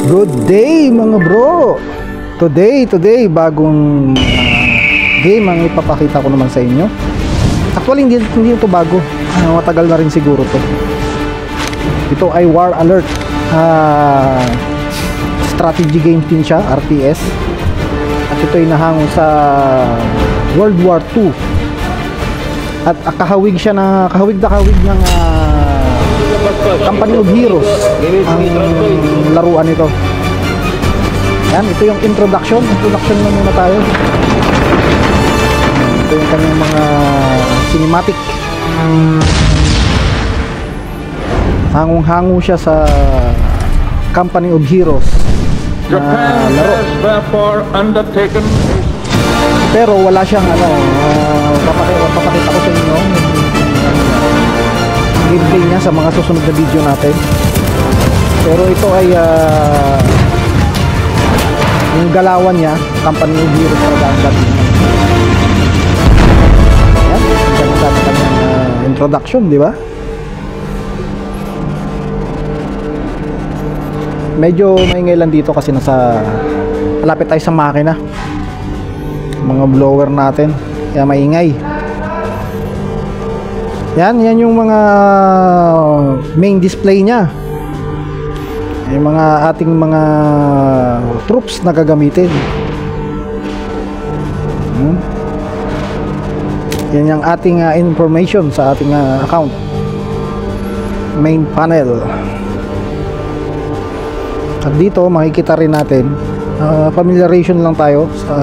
Good day mga bro. Today bagong game ang ipapakita ko naman sa inyo. Actually hindi ito bago, matagal na rin siguro to. Ito ay War Alert, strategy game din siya, RTS. At ito ay nahango sa World War II. At kahawig siya na kahawig ng Company of Heroes ang laruan nito. Yan, ito yung introduction na muna tayo. Ito yung kanyang mga cinematic. Hangong-hango siya sa Company of Heroes na laro. Pero wala siyang papakita ko sa inyo gameplay niya sa mga susunod na video natin. Pero ito ay yung galawan niya, Company of Heroes talaga ang dating. Ayan, ganda na kanyang introduction, di ba? Medyo maingay lang dito kasi nasa malapit tayo sa makina, mga blower natin, kaya maingay. Yan yung mga main display niya. Yung mga ating mga troops na gagamitin. Yan yung ating information sa ating account. Main panel. At dito makikita rin natin, familiarization lang tayo sa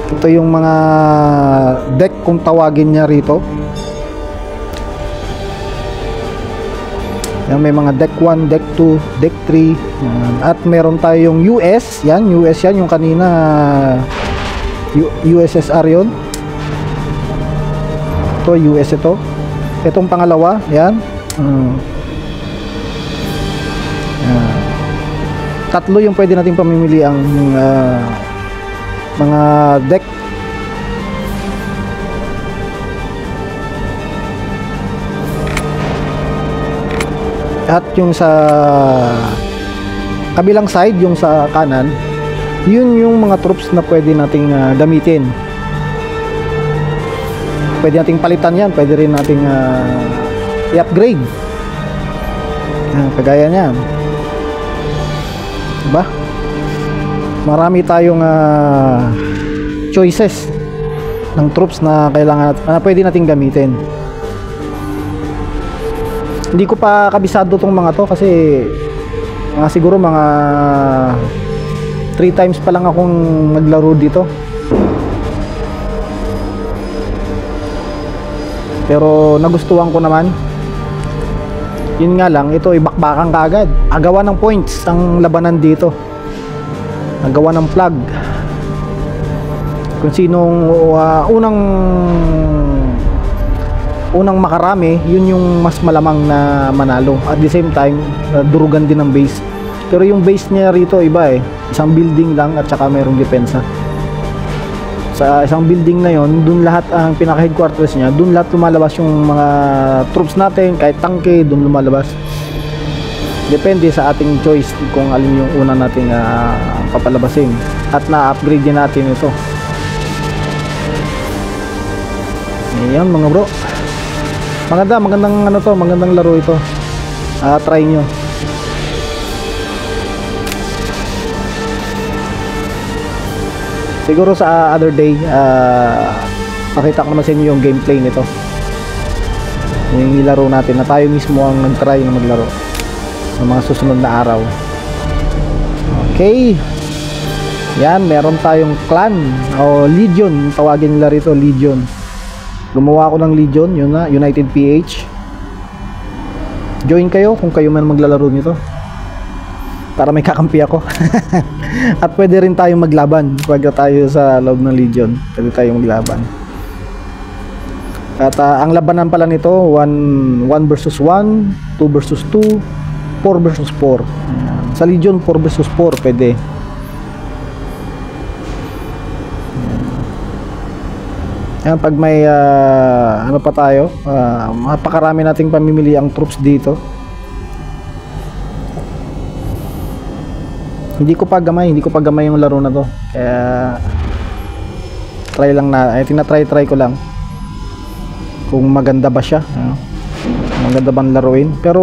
ito yung mga deck kung tawagin niya rito. Yan, may mga deck 1, deck 2, deck 3. At meron tayong US. Yan, US yan. Yung kanina USSR yun. Ito, US ito. Itong pangalawa. Yan. Tatlo yung pwede natin pamimili ang mga deck. At yung sa kabilang side, yung sa kanan, yun yung mga troops na pwede nating gamitin. Pwede nating palitan yan, pwede rin nating i-upgrade. Kagaya niyan. Diba? Marami tayong choices ng troops na kailangan na pwede nating gamitin. Hindi ko pa kabisado tong mga to kasi siguro mga 3 times pa lang akong naglaro dito. Pero nagustuhan ko naman. Yun nga lang, ito ibakbakan kaagad. Agawan ng points ang labanan dito. Agawan ng flag. Kung sinong unang makarami, yun yung mas malamang na manalo. At the same time, durugan din ang base. Pero yung base niya rito iba eh. Isang building lang at saka mayroong depensa. Sa isang building na yon, dun lahat ang pinaka headquarters niya, dun lahat lumalabas yung mga troops natin, kahit tangke, dun lumalabas. Depende sa ating choice kung alin yung una nating papalabasin. At na-upgrade din natin ito. Ayan mga bro. Magandang laro ito. Try nyo. Siguro sa other day, pakita ko naman sa inyo yung gameplay nito. Yung ilaro natin na tayo mismo ang nag-try na maglaro ng mga susunod na araw. Okay. Yan, meron tayong clan o legion, tawagin nila rito, legion. Gumawa ako ng Legion, yun na, United PH. Join kayo kung kayo man maglalaro nito. Para may kakampi ako. At pwede rin tayong maglaban. Pag tayo sa loob ng Legion, pwede tayong maglaban. At ang labanan pala nito, 1 versus 1, 2 versus 2, 4 versus 4. Sa Legion, 4 versus 4 pwede. Yan, pag may ano pa tayo, mapakarami nating pamimili ang troops dito. Hindi ko pa gamay yung laro na to. Kaya try lang na, tinatry ko lang kung maganda ba siya, maganda bang laruin. Pero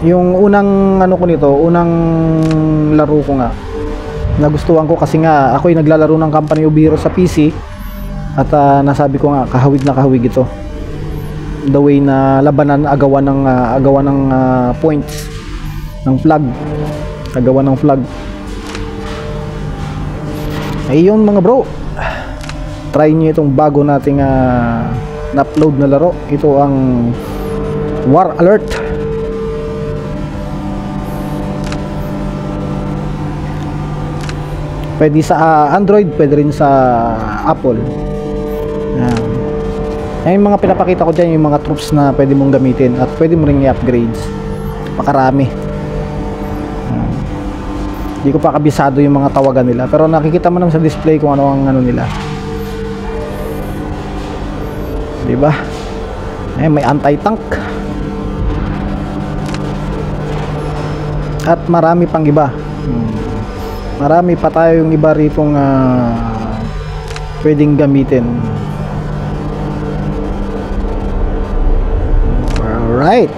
yung unang ano ko nito, unang laro ko nga, nagustuhan ko kasi nga ako'y naglalaro ng Company of Heroes sa PC at nasabi ko nga kahawig na kahawig ito. The way na labanan, agawan ng points ng flag, agawan ng flag. Ayun mga bro, try nyo itong bago nating na-upload na laro. Ito ang War Alert. Pwede sa Android, pwede rin sa Apple. Yung mga pinapakita ko dyan, yung mga troops na pwede mong gamitin at pwede mo rin i-upgrades. Makarami. Hindi ko pa kabisado yung mga tawagan nila, pero nakikita mo naman sa display kung ano ang ano nila. Diba? May anti-tank. At marami pang iba. Marami pa tayong iba ritong pwedeng gamitin. Alright.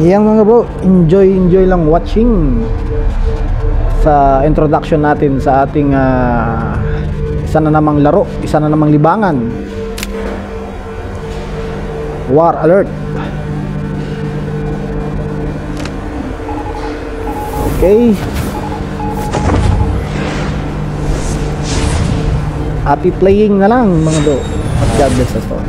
Yan mga bro, enjoy lang watching sa introduction natin sa ating isa na namang laro, isa na namang libangan, War Alert. Okay, happy playing na lang mga bro, at God bless us all.